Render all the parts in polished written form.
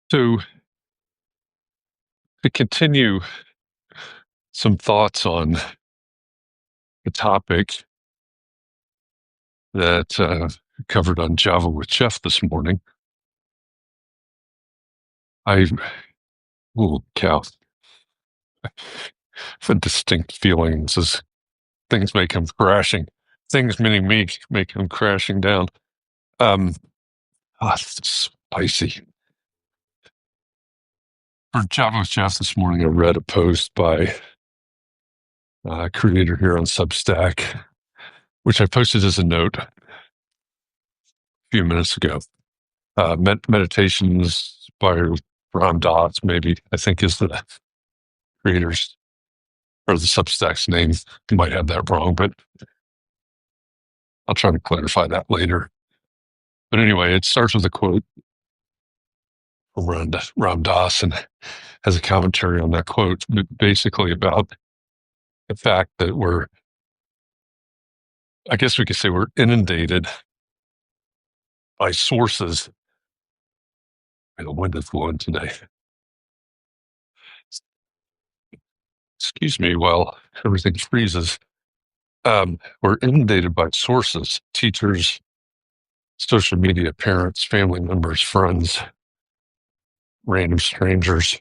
So, to continue some thoughts on the topic that covered on Java with Jeff this morning, I, oh, cow, a distinct feelings as things may come crashing. Things meaning me may come crashing down. Um, it's spicy. For Java with Jeff this morning, I read a post by a creator here on Substack, which I posted as a note a few minutes ago. Meditations by Ram Dass, maybe, I think is the creator's or the Substack's name. You might have that wrong, but I'll try to clarify that later. But anyway, it starts with a quote from Ram Dass and has a commentary on that quote, basically about the fact that I guess we could say we're inundated by sources. The wind is blowing today. Excuse me while everything freezes. We're inundated by sources, teachers, social media, parents, family members, friends, random strangers,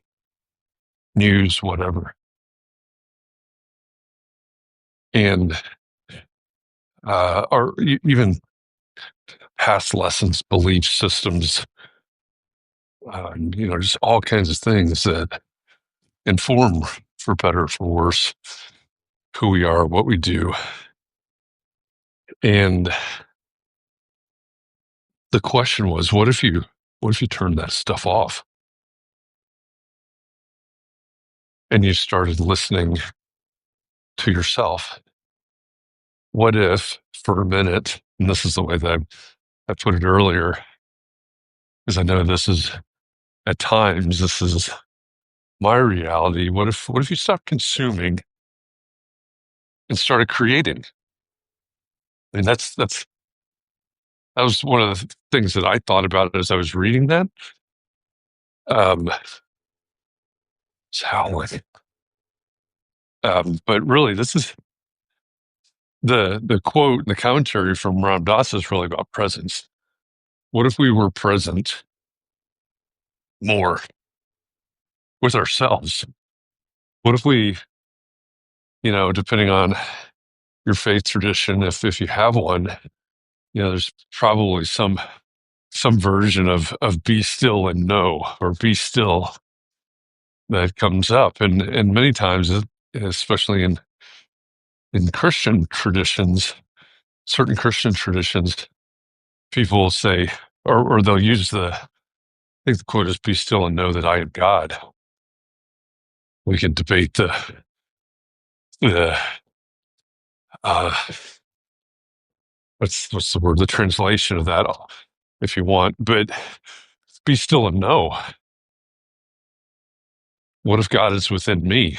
news, whatever. And or even past lessons, belief systems, just all kinds of things that inform, for better or for worse, who we are, what we do. And the question was, what if you turn that stuff off and you started listening to yourself? What if for a minute, and this is the way that I put it earlier, because I know this is at times, this is my reality. What if you stopped consuming and started creating? I mean, that was one of the things that I thought about as I was reading that. It's howling. But really, this is the quote, the commentary from Ram Dass is really about presence. What if we were present more with ourselves? What if we, depending on your faith tradition, if you have one, there's probably some version of be still and know, or be still, that comes up, and many times, especially in Christian traditions, certain Christian traditions, people will say, or they'll use I think the quote is, "Be still and know that I am God." We can debate the uh, what's the word, the translation of that, if you want, but be still and know. What if God is within me?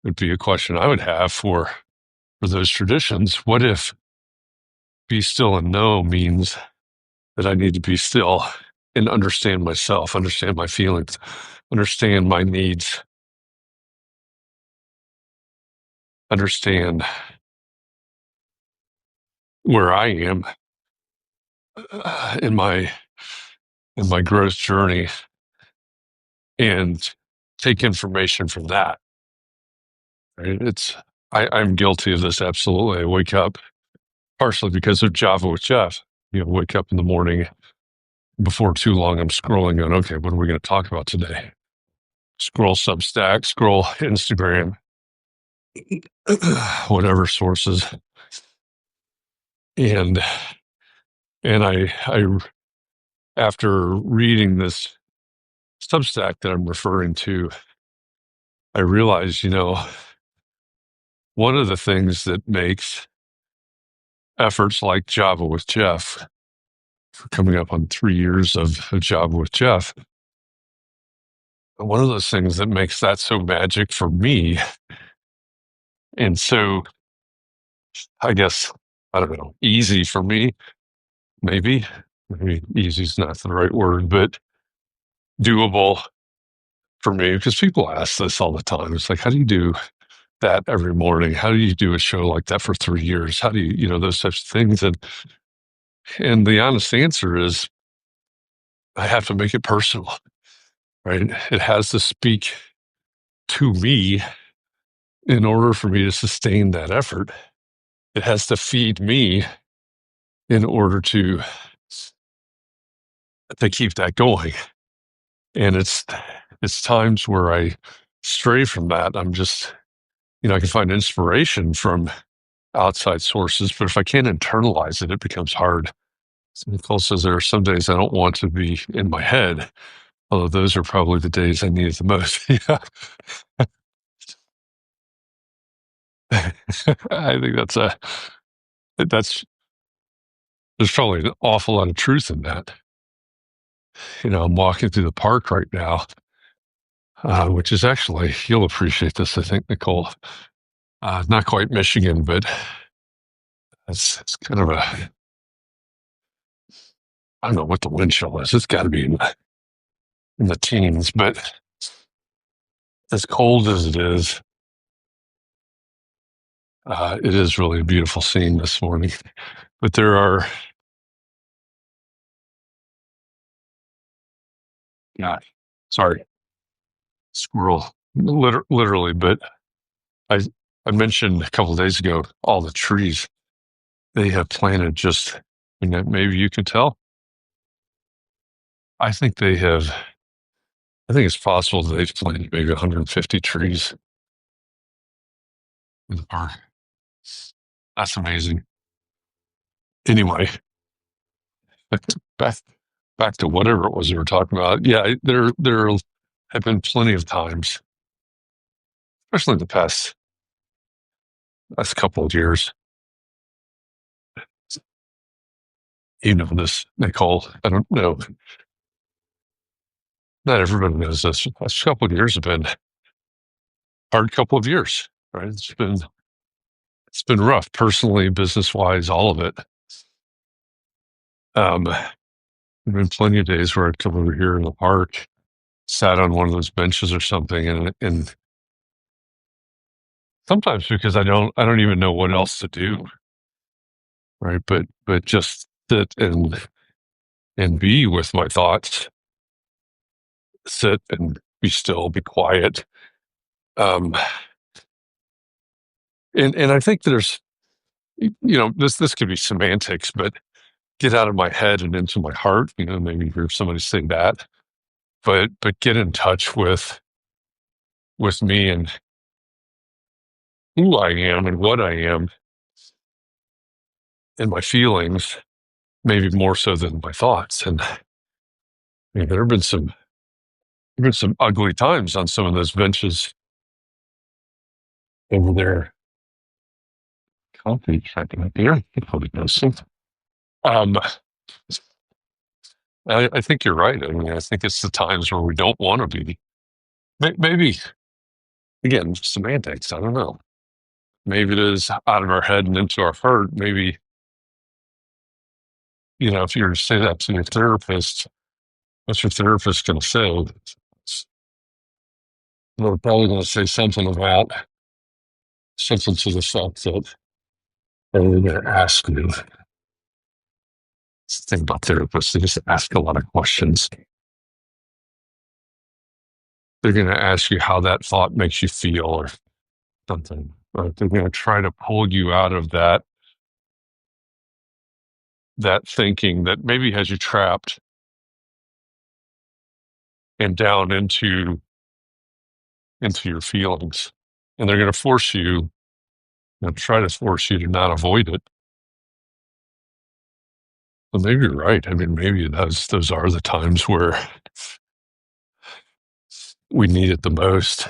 Would be a question I would have for those traditions. What if be still and know means that I need to be still and understand myself, understand my feelings, understand my needs, understand where I am in my growth journey, and take information from that. Right? I'm guilty of this, absolutely. I wake up partially because of Java with Jeff. Wake up in the morning, before too long, I'm scrolling on, okay, what are we going to talk about today? Scroll Substack, scroll Instagram, whatever sources. And I after reading this Substack that I'm referring to, I realized, one of the things that makes efforts like Java with Jeff, for coming up on 3 years of Java with Jeff, one of those things that makes that so magic for me, and so, I guess, I don't know, easy for me, maybe easy is not the right word, but doable for me because people ask this all the time. It's like, how do you do that every morning? How do you do a show like that for 3 years? How do you, those types of things? And the honest answer is I have to make it personal, right? It has to speak to me in order for me to sustain that effort. It has to feed me in order to keep that going. And it's times where I stray from that. I'm just, I can find inspiration from outside sources, but if I can't internalize it, it becomes hard. Nicole says there are some days I don't want to be in my head, although those are probably the days I need it the most. Yeah. I think that's there's probably an awful lot of truth in that. I'm walking through the park right now, which is actually, you'll appreciate this, I think, Nicole. Not quite Michigan, but it's kind of I don't know what the wind chill is. It's got to be in the teens, but as cold as it is really a beautiful scene this morning. But there are, yeah, sorry, squirrel, literally. But I, I mentioned a couple of days ago all the trees they have planted. Just, maybe you can tell. I think they have. I think it's possible that they've planted maybe 150 trees in the park. That's amazing. Anyway, back back to whatever it was we were talking about. Yeah, there have been plenty of times, especially in the past couple of years. You know this, Nicole. I don't know. Not everybody knows this. The past couple of years have been hard couple of years, right? It's been rough, personally, business wise, all of it. There've been plenty of days where I'd come over here in the park, sat on one of those benches or something, and sometimes because I don't even know what else to do, right? But just sit and be with my thoughts, sit and be still, be quiet. Um, and I think there's, this could be semantics, but get out of my head and into my heart. Maybe hear somebody say that, but get in touch with me and who I am and what I am and my feelings, maybe more so than my thoughts. And there have been some ugly times on some of those benches over there. Coffee right here. Um, I think you're right. I mean, I think it's the times where we don't want to be. Maybe again, semantics. I don't know. Maybe it is out of our head and into our heart. Maybe if you were to say that to your therapist, what's your therapist going to say? They're probably going to say something about something to the effect that they're going to ask you. It's the thing about therapists; they just ask a lot of questions. They're going to ask you how that thought makes you feel, or something. Right? They're going to try to pull you out of that thinking that maybe has you trapped and down into your feelings. And they're going to try to force you to not avoid it. Well, maybe you're right. I mean, maybe those are the times where we need it the most.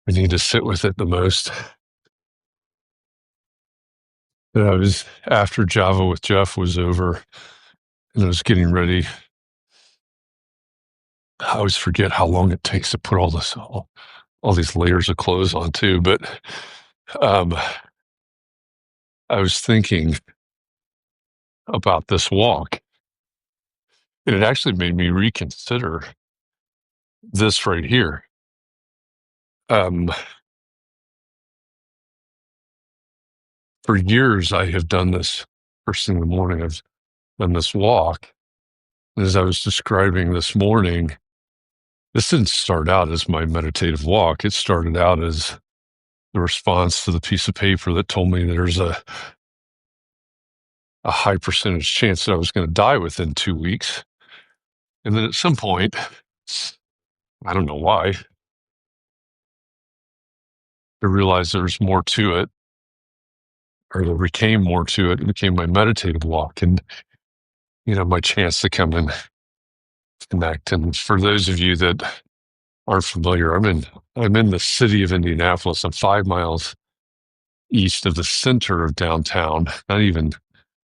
We need to sit with it the most. I was after Java with Jeff was over and I was getting ready. I always forget how long it takes to put all these layers of clothes on too. But um, I was thinking about this walk, and it actually made me reconsider this right here. Um, for years, I have done this first thing in the morning. I've done this walk. And as I was describing this morning, this didn't start out as my meditative walk. It started out as the response to the piece of paper that told me there's a high percentage chance that I was going to die within 2 weeks. And then at some point, I don't know why, I realized there was more to it, or there became more to it. It became my meditative walk and, my chance to come and connect. And for those of you that aren't familiar, I'm in the city of Indianapolis. I'm 5 miles east of the center of downtown, not even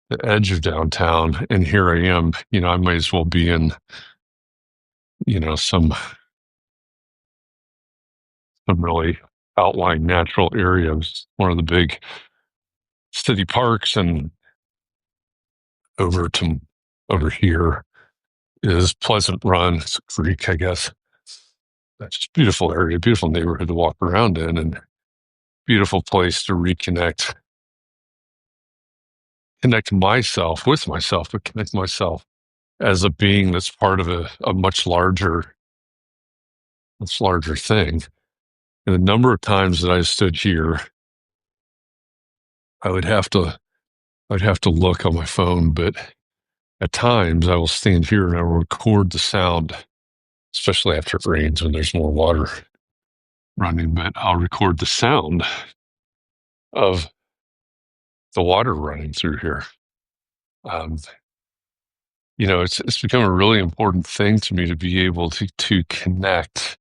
the edge of downtown. And here I am, I might as well be in, some really outlying natural areas, one of the big city parks. And over to over here is Pleasant Run. It's a creek, I guess. That's just a beautiful area, beautiful neighborhood to walk around in, and beautiful place to connect myself with myself, but connect myself as a being that's part of a much larger thing. And the number of times that I stood here, I would have to I'd have to look on my phone, but at times I will stand here and I will record the sound, especially after it rains when there's more water running, but I'll record the sound of the water running through here. Um, it's become a really important thing to me to be able to connect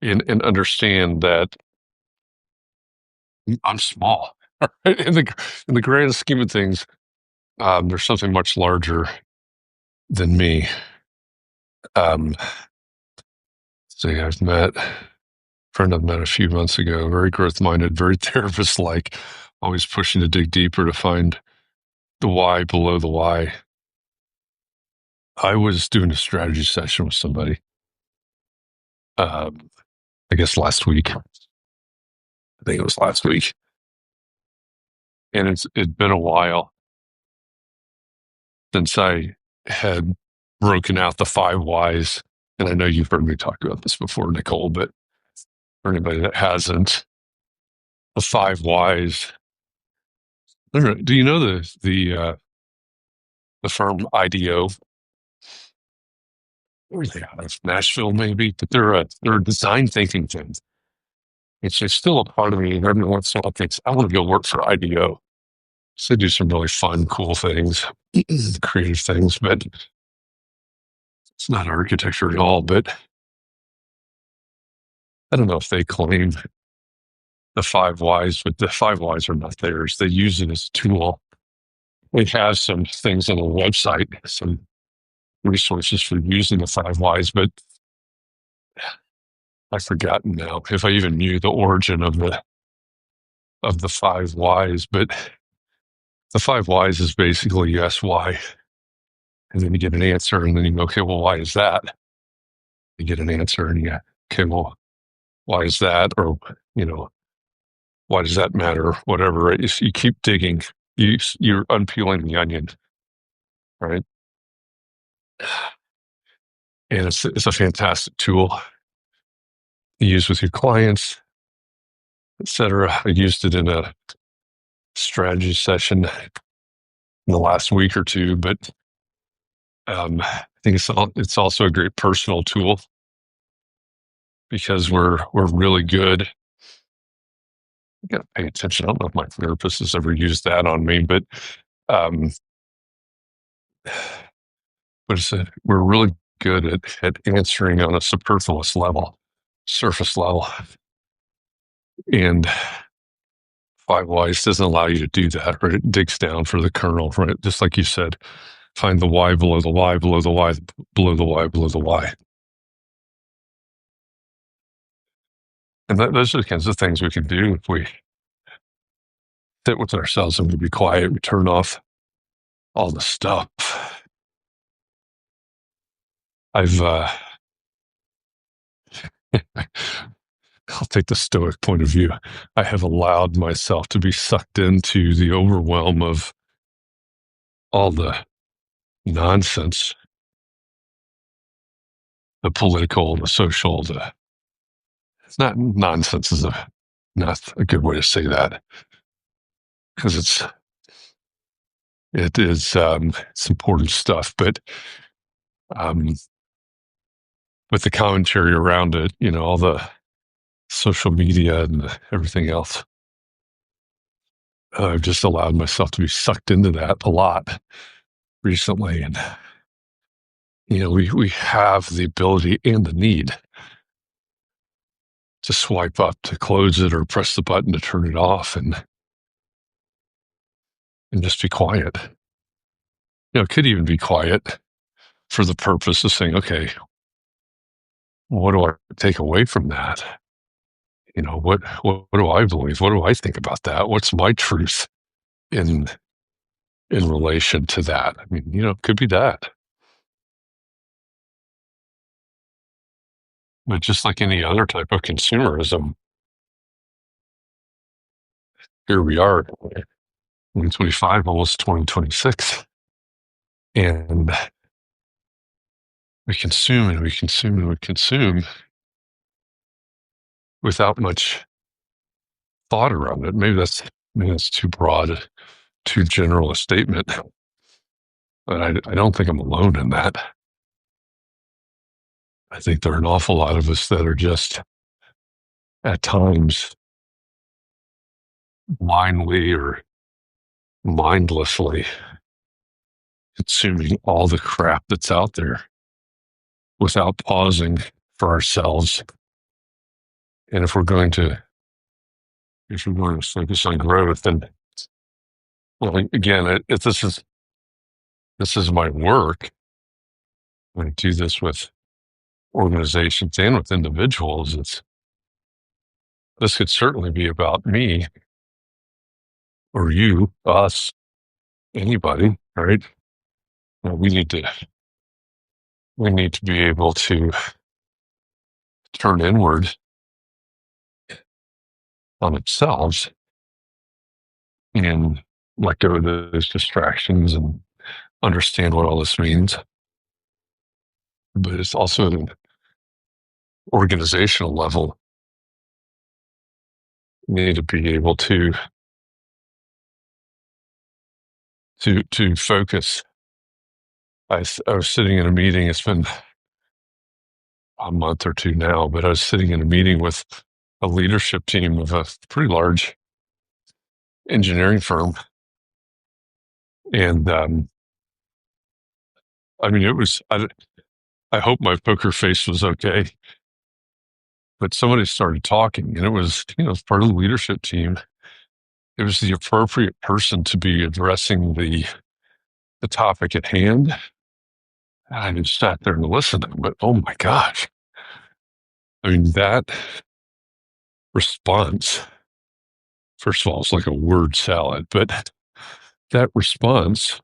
and understand that I'm small. Right? In the grand scheme of things, there's something much larger than me. Um, so yeah, friend I've met a few months ago, very growth minded, very therapist like, always pushing to dig deeper to find the why below the why. I was doing a strategy session with somebody, um, I guess last week. I think it was last week. And it'd been a while since I had broken out the five whys. And I know you've heard me talk about this before, Nicole, but for anybody that hasn't, the five whys. I don't know, do you know the firm IDEO? Where are they out of? Nashville, maybe, but they're a design thinking thing. It's still a part of me. Every once in a while, thinks I want to go work for IDEO. So they do some really fun, cool things, creative things, but it's not architecture at all. But I don't know if they claim the five whys, but the five whys are not theirs. They use it as a tool. They have some things on the website, some resources for using the five whys, but I've forgotten now if I even knew the origin of the five whys. But the five whys is basically you ask why, and then you get an answer, and then you go, okay, well, why is that? You get an answer, and you go, okay, well, why is that? Or, why does that matter? Whatever. Right? You keep digging. You're unpeeling the onion, right? And it's a fantastic tool to use with your clients, etc. I used it in a strategy session in the last week or two, but I think it's also a great personal tool because we're really good. You got to pay attention. I don't know if my therapist has ever used that on me, but um, we're really good at answering on a superfluous level, surface level, and five whys doesn't allow you to do that. Right? It digs down for the kernel, right? Just like you said, find the why below the why below the why below the why below the why. And those are the kinds of things we can do if we sit with ourselves and we be quiet, we turn off all the stuff. I've I'll take the stoic point of view. I have allowed myself to be sucked into the overwhelm of all the nonsense, the political, the social, the it's not nonsense is not a good way to say that because it's important stuff, um, with the commentary around it, all the social media and everything else, I've just allowed myself to be sucked into that a lot recently, and we have the ability and the need to swipe up to close it or press the button to turn it off and just be quiet. It could even be quiet for the purpose of saying, okay, what do I take away from that? What do I believe? What do I think about that? What's my truth in in relation to that? I mean, it could be that. But just like any other type of consumerism, here we are, 2025, almost 2026. And we consume and we consume and we consume without much thought around it. Maybe that's too broad, too general a statement, but I don't think I'm alone in that. I think there are an awful lot of us that are just at times blindly or mindlessly consuming all the crap that's out there without pausing for ourselves. And if we're going to focus on growth, then, well, again, this is my work. I do this with organizations and with individuals. This could certainly be about me or you, us, anybody, right? We need to be able to turn inward on themselves and let go of those distractions and understand what all this means. But it's also at an organizational level, you need to be able to focus. I was sitting in a meeting. It's been a month or two now, but I was sitting in a meeting with a leadership team of a pretty large engineering firm, and I mean, it was. I hope my poker face was okay, but somebody started talking, and it was it's part of the leadership team. It was the appropriate person to be addressing the topic at hand. I just sat there and listened, but oh my gosh. I mean, that response, first of all, it's like a word salad, but that response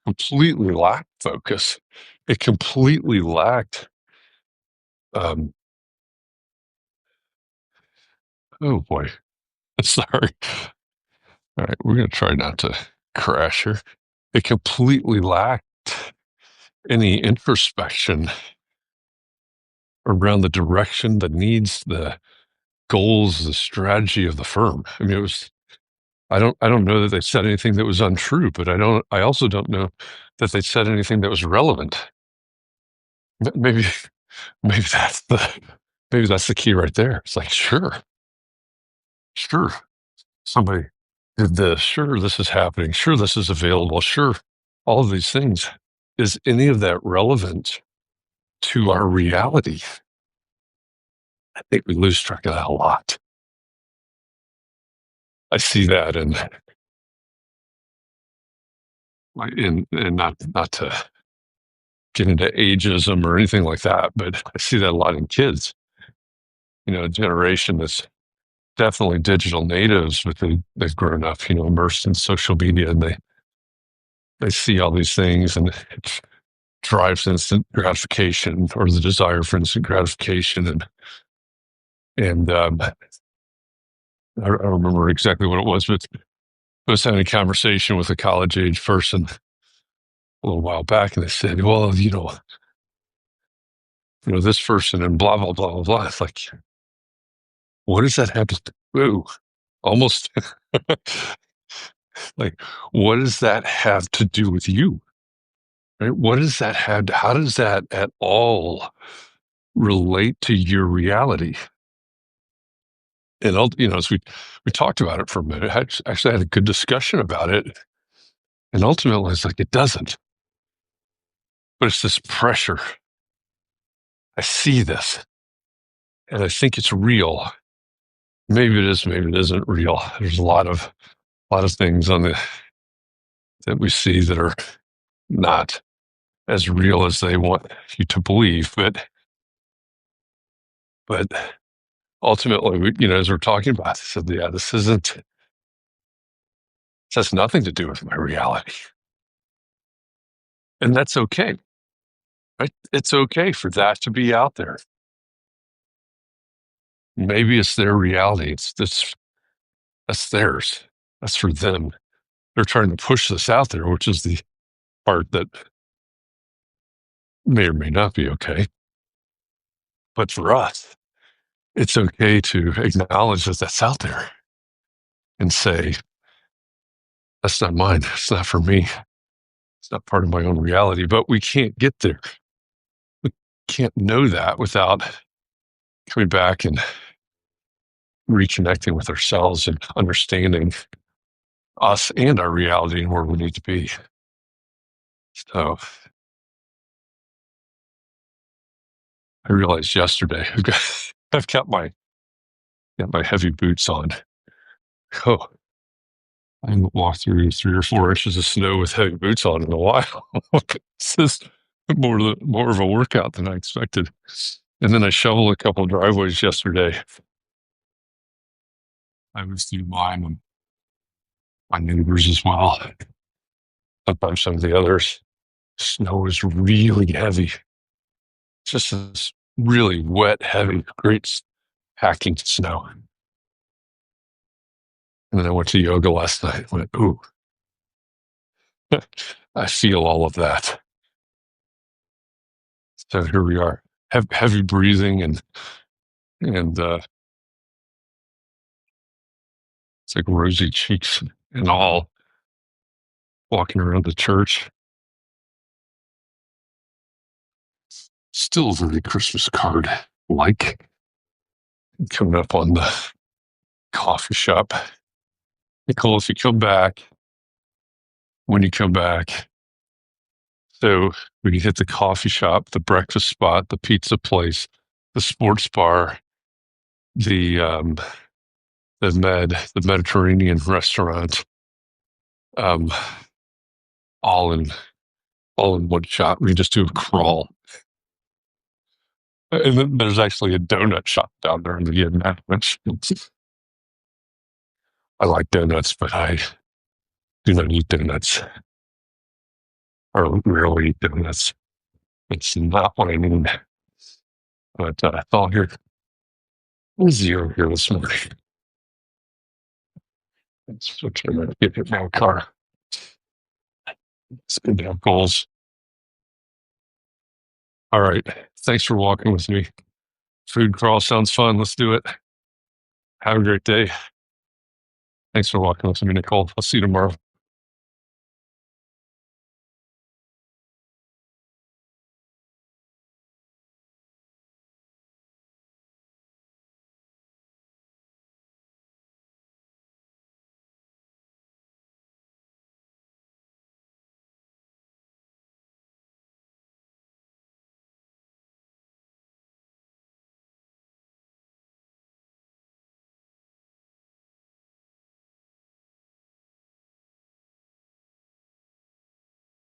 completely lacked focus. It completely lacked, oh boy, sorry. All right, we're going to try not to crash here. It completely lacked any introspection around the direction, the needs, the goals, the strategy of the firm. I mean, I don't know that they said anything that was untrue, but I also don't know that they said anything that was relevant. Maybe, maybe that's the key right there. It's like, sure, somebody did this. Sure, this is happening. Sure, this is available. Sure, all of these things. Is any of that relevant to our reality? I think we lose track of that a lot. I see that, and not to get into ageism or anything like that, but I see that a lot in kids. A generation that's definitely digital natives, but they've grown up, immersed in social media, and they see all these things, and drives instant gratification or the desire for instant gratification. And I don't remember exactly what it was, but I was having a conversation with a college age person a little while back, and they said, well, this person and blah, blah, blah, blah, blah. It's like, what does that have to do? Almost like, what does that have to do with you? Right? What does that have to, how does that at all relate to your reality? And, as we talked about it for a minute, I actually had a good discussion about it. And ultimately, it's like, it doesn't. But it's this pressure. I see this and I think it's real. Maybe it is, maybe it isn't real. There's a lot of things that we see that are not as real as they want you to believe. But ultimately, as we're talking about, I said, yeah, this has nothing to do with my reality. And that's okay. Right? It's okay for that to be out there. Maybe it's their reality. That's theirs. That's for them. They're trying to push this out there, which is the part that may or may not be okay. But for us, it's okay to acknowledge that that's out there and say, that's not mine. It's not for me. It's not part of my own reality. But we can't get there. We can't know that without coming back and reconnecting with ourselves and understanding us and our reality and where we need to be. So I realized yesterday I've got my heavy boots on. Oh, I haven't walked through 3 or 4 inches of snow with heavy boots on in a while. This is more of a workout than I expected. And then I shoveled a couple of driveways yesterday. I was through mine and my neighbors as well. Sometimes some of the others. Snow is really heavy. Just this really wet, heavy, great packing snow. And then I went to yoga last night and went, ooh, I feel all of that. So here we are, heavy breathing and it's like rosy cheeks and all, walking around the church. Still very Christmas card like, coming up on the coffee shop. Nicole, if you come back, when you come back, so we can hit the coffee shop, the breakfast spot, the pizza place, the sports bar, the Mediterranean restaurant, all in one shot. We can just do a crawl. And then there's actually a donut shop down there in the end, which I like donuts, but I do not eat donuts. Or rarely eat donuts. It's not what I need. But I thought here, zero here this morning. It's okay to get in my car. It's good to have goals. All right. Thanks for walking with me. Food crawl sounds fun. Let's do it. Have a great day. Thanks for walking with me, Nicole. I'll see you tomorrow.